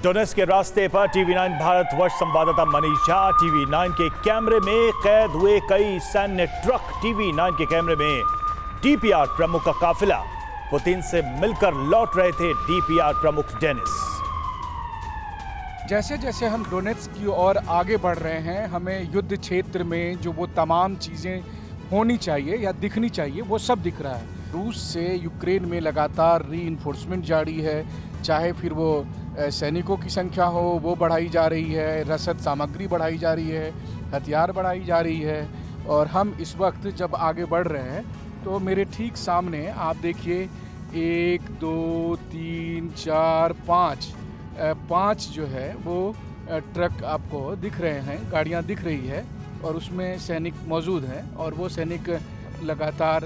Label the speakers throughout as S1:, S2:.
S1: Donetsk के रास्ते पर टीवी9 भारतवर्ष संवाददाता मनीष झा टीवी9 के कैमरे में कैद हुए कई सैन्य ट्रक। टीवी9 के कैमरे में डीपीआर प्रमुख का काफिला पुतिन से मिलकर लौट रहे थे। डीपीआर प्रमुख डेनिस।
S2: जैसे जैसे हम डोनेट्स्क की ओर आगे बढ़ रहे हैं, हमें युद्ध क्षेत्र में जो वो तमाम चीज़ें होनी चाहिए या दिखनी चाहिए वो सब दिख रहा है। रूस से यूक्रेन में लगातार रीइंफोर्समेंट जारी है, चाहे फिर वो सैनिकों की संख्या हो वो बढ़ाई जा रही है, रसद सामग्री बढ़ाई जा रही है, हथियार बढ़ाई जा रही है। और हम इस वक्त जब आगे बढ़ रहे हैं तो मेरे ठीक सामने आप देखिए 1 2 3 4 5 जो है वो ट्रक आपको दिख रहे हैं, गाड़ियां दिख रही है और उसमें सैनिक मौजूद हैं और वो सैनिक लगातार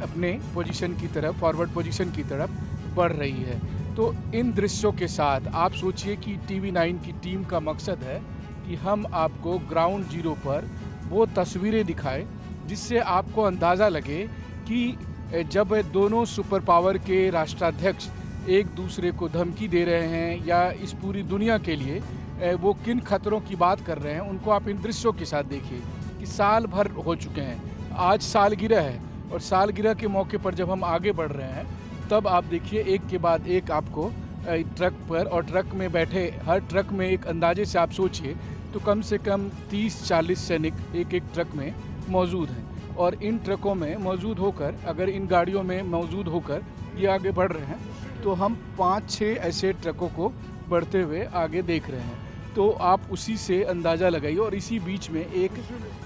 S2: अपने पोजीशन की तरफ, फॉरवर्ड पोजीशन की तरफ बढ़ रही है। तो इन दृश्यों के साथ आप सोचिए कि टीवी9 की टीम का मकसद है कि हम आपको ग्राउंड जीरो पर वो तस्वीरें दिखाएं जिससे आपको अंदाज़ा लगे कि जब दोनों सुपर पावर के राष्ट्राध्यक्ष एक दूसरे को धमकी दे रहे हैं या इस पूरी दुनिया के लिए वो किन खतरों की बात कर रहे हैं, उनको आप इन दृश्यों के साथ देखिए कि साल भर हो चुके हैं, आज सालगिरह है और सालगिरह के मौके पर जब हम आगे बढ़ रहे हैं तब आप देखिए एक के बाद एक आपको ट्रक पर और ट्रक में बैठे हर ट्रक में एक अंदाजे से आप सोचिए तो कम से कम 30-40 सैनिक एक एक ट्रक में मौजूद हैं। और इन ट्रकों में मौजूद होकर, अगर इन गाड़ियों में मौजूद होकर ये आगे बढ़ रहे हैं तो हम 5-6 ऐसे ट्रकों को बढ़ते हुए आगे देख रहे हैं। तो आप उसी से अंदाज़ा लगाइए। और इसी बीच में एक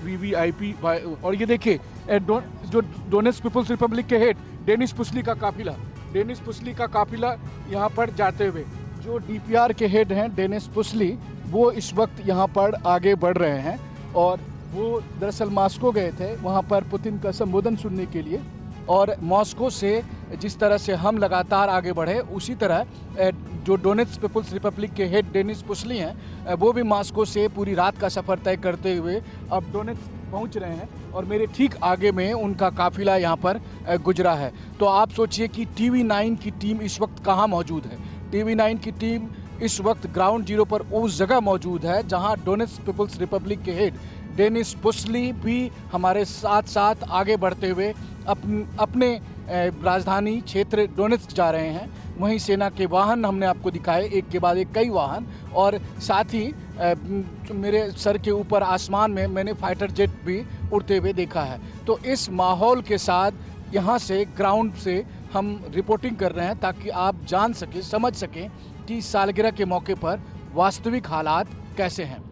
S2: वीवीआईपी और ये देखिए जो डोनेट्स्क पीपल्स रिपब्लिक के हेड डेनिस पुसली का काफिला यहाँ पर जाते हुए, जो डीपीआर के हेड हैं डेनिस पुसली, वो इस वक्त यहाँ पर आगे बढ़ रहे हैं और वो दरअसल मॉस्को गए थे वहाँ पर पुतिन का संबोधन सुनने के लिए। और मॉस्को से जिस तरह से हम लगातार आगे बढ़े उसी तरह जो डोनेट्स्क पीपल्स रिपब्लिक के हेड डेनिस पुसली हैं वो भी मॉस्को से पूरी रात का सफ़र तय करते हुए अब डोनेट्स्क पहुंच रहे हैं और मेरे ठीक आगे में उनका काफिला यहाँ पर गुजरा है। तो आप सोचिए कि टीवी9 की टीम इस वक्त कहाँ मौजूद है। टीवी9 की टीम इस वक्त ग्राउंड जीरो पर उस जगह मौजूद है जहाँ डोनेट्स्क पीपल्स रिपब्लिक के हेड डेनिस पुसली भी हमारे साथ साथ आगे बढ़ते हुए अपने राजधानी क्षेत्र डोनेट्स्क जा रहे हैं। वहीं सेना के वाहन हमने आपको दिखाए, एक के बाद एक कई वाहन, और साथ ही मेरे सर के ऊपर आसमान में मैंने फाइटर जेट भी उड़ते हुए देखा है। तो इस माहौल के साथ यहाँ से ग्राउंड से हम रिपोर्टिंग कर रहे हैं ताकि आप जान सकें, समझ सकें कि सालगिरह के मौके पर वास्तविक हालात कैसे हैं।